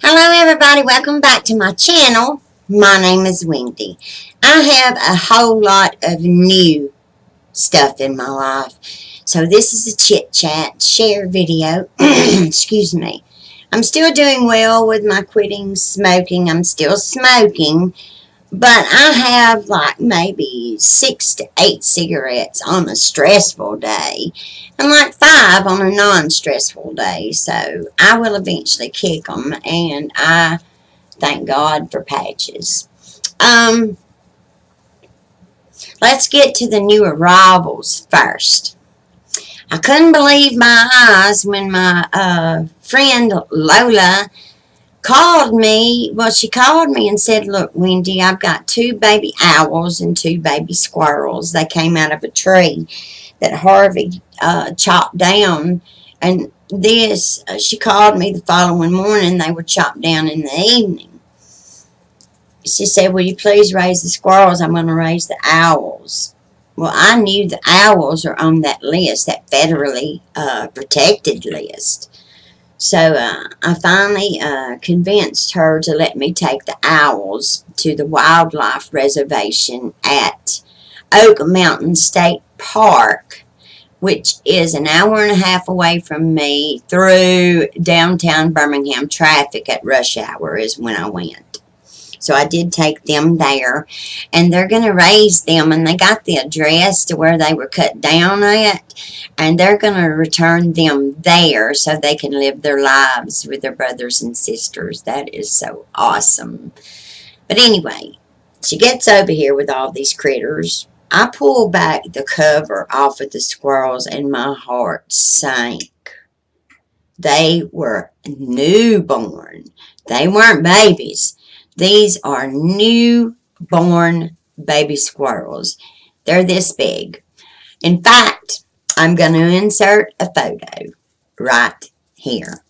Hello everybody, welcome back to my channel. My name is Wendy. I have a whole lot of new stuff in my life. So this is a chit chat share video. Excuse me. I'm still doing well with my quitting smoking. I'm still smoking. But I have like maybe 6 to 8 cigarettes on a stressful day and like 5 on a non-stressful day. So I will eventually kick them, and I thank God for patches. Let's get to the new arrivals first. I couldn't believe my eyes when my friend Lola called me. Well, she called me and said, "Look, Wendy, I've got 2 baby owls and 2 baby squirrels. They came out of a tree that Harvey chopped down." And she called me the following morning. They were chopped down in the evening. She said, "Will you please raise the squirrels? I'm going to raise the owls." Well, I knew the owls are on that list, that federally protected list. So I finally convinced her to let me take the owls to the wildlife reservation at Oak Mountain State Park, which is an hour and a half away from me through downtown Birmingham. Traffic at rush hour is when I went. So I did take them there, and they're going to raise them, and they got the address to where they were cut down at, and they're going to return them there so they can live their lives with their brothers and sisters. That is so awesome. But anyway, she gets over here with all these critters. I pull back the cover off of the squirrels, and my heart sank. They were newborn. They weren't babies. These are newborn baby squirrels. They're this big. In fact, I'm going to insert a photo right here.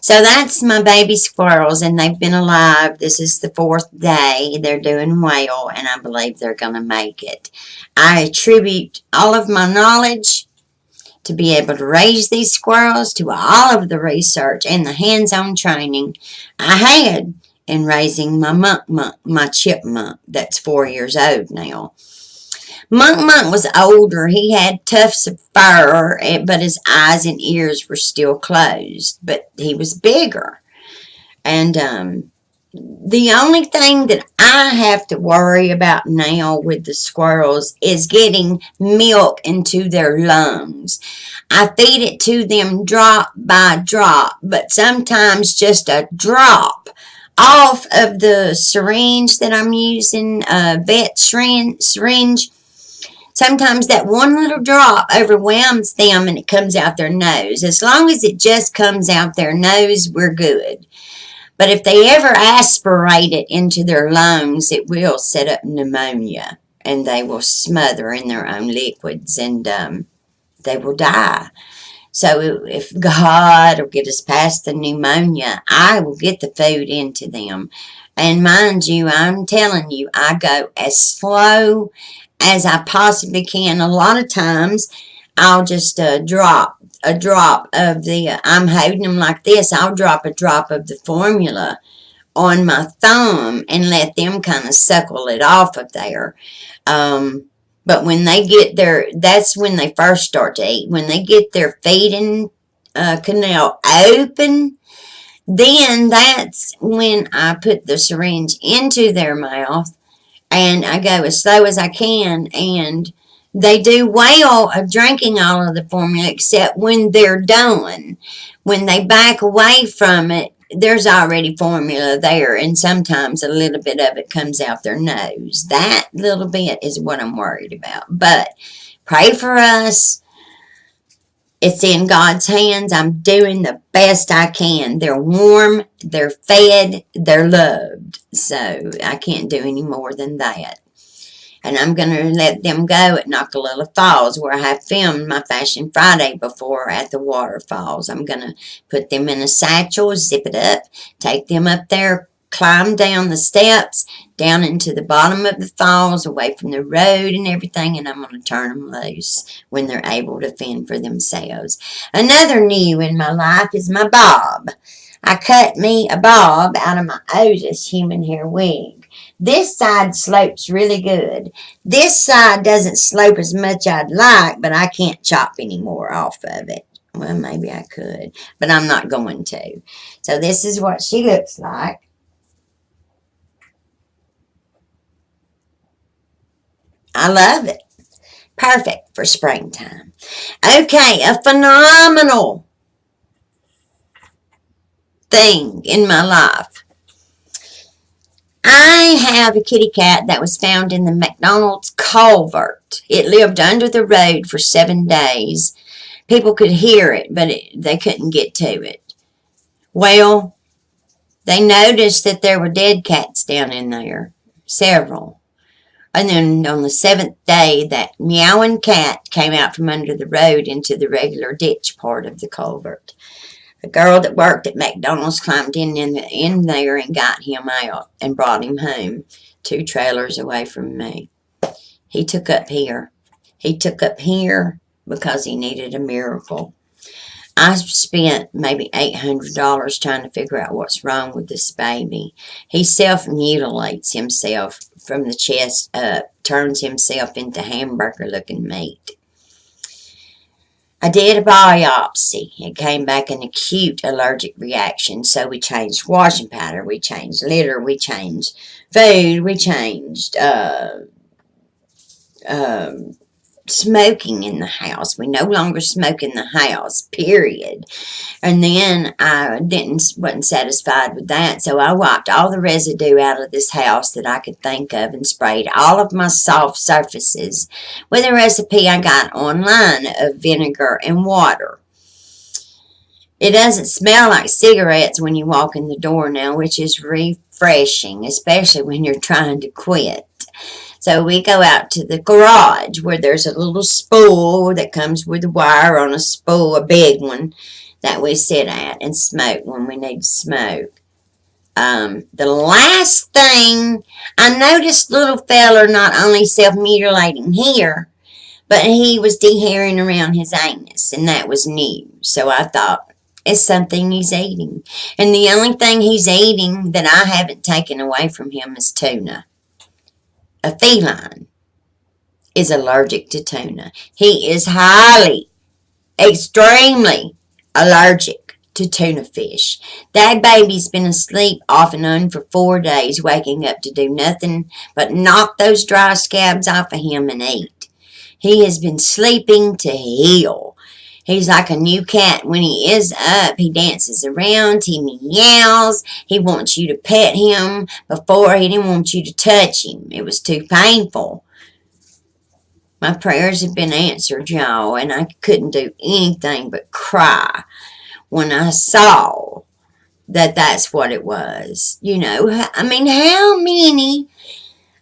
So that's my baby squirrels, and they've been alive. This is the 4th day. They're doing well, and I believe they're going to make it. I attribute all of my knowledge to be able to raise these squirrels to all of the research and the hands-on training I had in raising my chipmunk that's 4 years old now. Monk was older. He had tufts of fur, but his eyes and ears were still closed. But he was bigger. And the only thing that I have to worry about now with the squirrels is getting milk into their lungs. I feed it to them drop by drop, but sometimes just a drop off of the syringe that I'm using, vet syringe. Sometimes that one little drop overwhelms them and it comes out their nose. As long as it just comes out their nose, we're good. But if they ever aspirate it into their lungs, it will set up pneumonia, and they will smother in their own liquids, and they will die. So if God will get us past the pneumonia, I will get the food into them. And mind you, I'm telling you, I go as slow as I possibly can. A lot of times, I'll just drop a drop of the, I'm holding them like this, I'll drop a drop of the formula on my thumb and let them kind of suckle it off of there. But when they get that's when they first start to eat. When they get their feeding canal open, then that's when I put the syringe into their mouth, and I go as slow as I can, and they do well of drinking all of the formula except when they're done. When they back away from it, there's already formula there, and sometimes a little bit of it comes out their nose. That little bit is what I'm worried about. But pray for us. It's in God's hands. I'm doing the best I can. They're warm, they're fed, they're loved. So I can't do any more than that. And I'm going to let them go at Knockalilla Falls, where I have filmed my Fashion Friday before at the waterfalls. I'm going to put them in a satchel, zip it up, take them up there climb down the steps, down into the bottom of the falls, away from the road and everything, and I'm going to turn them loose when they're able to fend for themselves. Another new in my life is my bob. I cut me a bob out of my Hugzz human hair wig. This side slopes really good. This side doesn't slope as much I'd like, but I can't chop any more off of it. Well, maybe I could, but I'm not going to. So this is what she looks like. I love it. Perfect for springtime. Okay, a phenomenal thing in my life. I have a kitty cat that was found in the McDonald's culvert. It lived under the road for 7 days. People could hear it, but they couldn't get to it. Well, they noticed that there were dead cats down in there, several. And then on the 7th day, that meowing cat came out from under the road into the regular ditch part of the culvert. A girl that worked at McDonald's climbed in there and got him out and brought him home 2 trailers away from me. He took up here. He took up here because he needed a miracle. I spent maybe $800 trying to figure out what's wrong with this baby. He self-mutilates himself from the chest up, turns himself into hamburger-looking meat. I did a biopsy. It came back an acute allergic reaction, so we changed washing powder, we changed litter, we changed food, we changed smoking in the house. We no longer smoke in the house, period. And then I wasn't satisfied with that, so I wiped all the residue out of this house that I could think of and sprayed all of my soft surfaces with a recipe I got online of vinegar and water. It doesn't smell like cigarettes when you walk in the door now, which is refreshing, especially when you're trying to quit. So we go out to the garage where there's a little spool that comes with a wire on a spool, a big one, that we sit at and smoke when we need to smoke. The last thing, I noticed little feller not only self-mutilating here, but he was dehairing around his anus, and that was new. So I thought, it's something he's eating. And the only thing he's eating that I haven't taken away from him is tuna. A feline is allergic to tuna. He is highly, extremely allergic to tuna fish. That baby's been asleep off and on for 4 days, waking up to do nothing but knock those dry scabs off of him and eat. He has been sleeping to heal. He's like a new cat. When he is up, he dances around, he meows, he wants you to pet him. Before, he didn't want you to touch him. It was too painful. My prayers have been answered, y'all, and I couldn't do anything but cry when I saw that that's what it was. You know, I mean, how many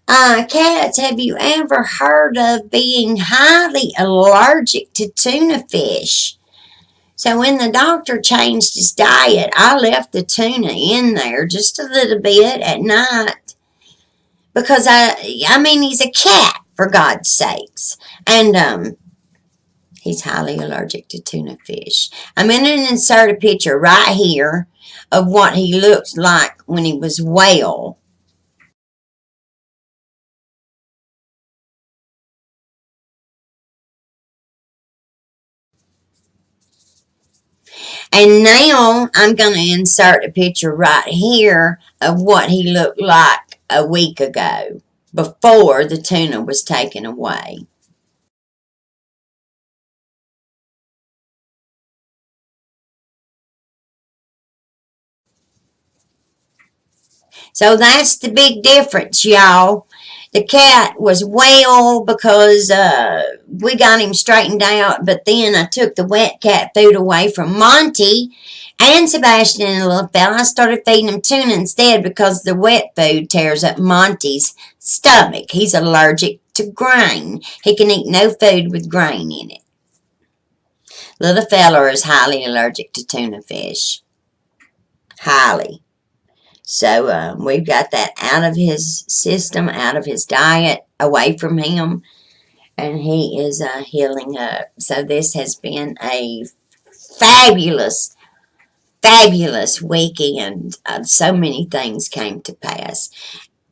cats have you ever heard of being highly allergic to tuna fish? So when the doctor changed his diet, I left the tuna in there just a little bit at night. Because, I mean, he's a cat, for God's sakes. And, he's highly allergic to tuna fish. I'm going to insert a picture right here of what he looked like when he was well. And now I'm going to insert a picture right here of what he looked like a week ago, before the tuna was taken away. So that's the big difference, y'all. The cat was well because we got him straightened out, but then I took the wet cat food away from Monty and Sebastian and the little fella. I started feeding him tuna instead because the wet food tears up Monty's stomach. He's allergic to grain. He can eat no food with grain in it. Little fella is highly allergic to tuna fish. Highly. So we've got that out of his system, out of his diet, away from him, and he is healing up. So this has been a fabulous, fabulous weekend. So many things came to pass.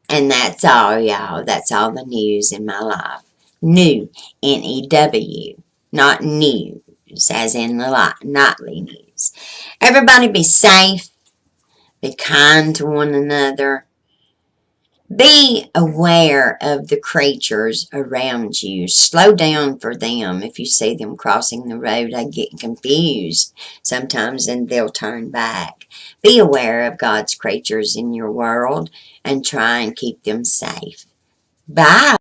And that's all, y'all. That's all the news in my life. New, N-E-W, not news, as in the nightly news. Everybody be safe. Be kind to one another. Be aware of the creatures around you. Slow down for them. If you see them crossing the road, I get confused sometimes and they'll turn back. Be aware of God's creatures in your world and try and keep them safe. Bye.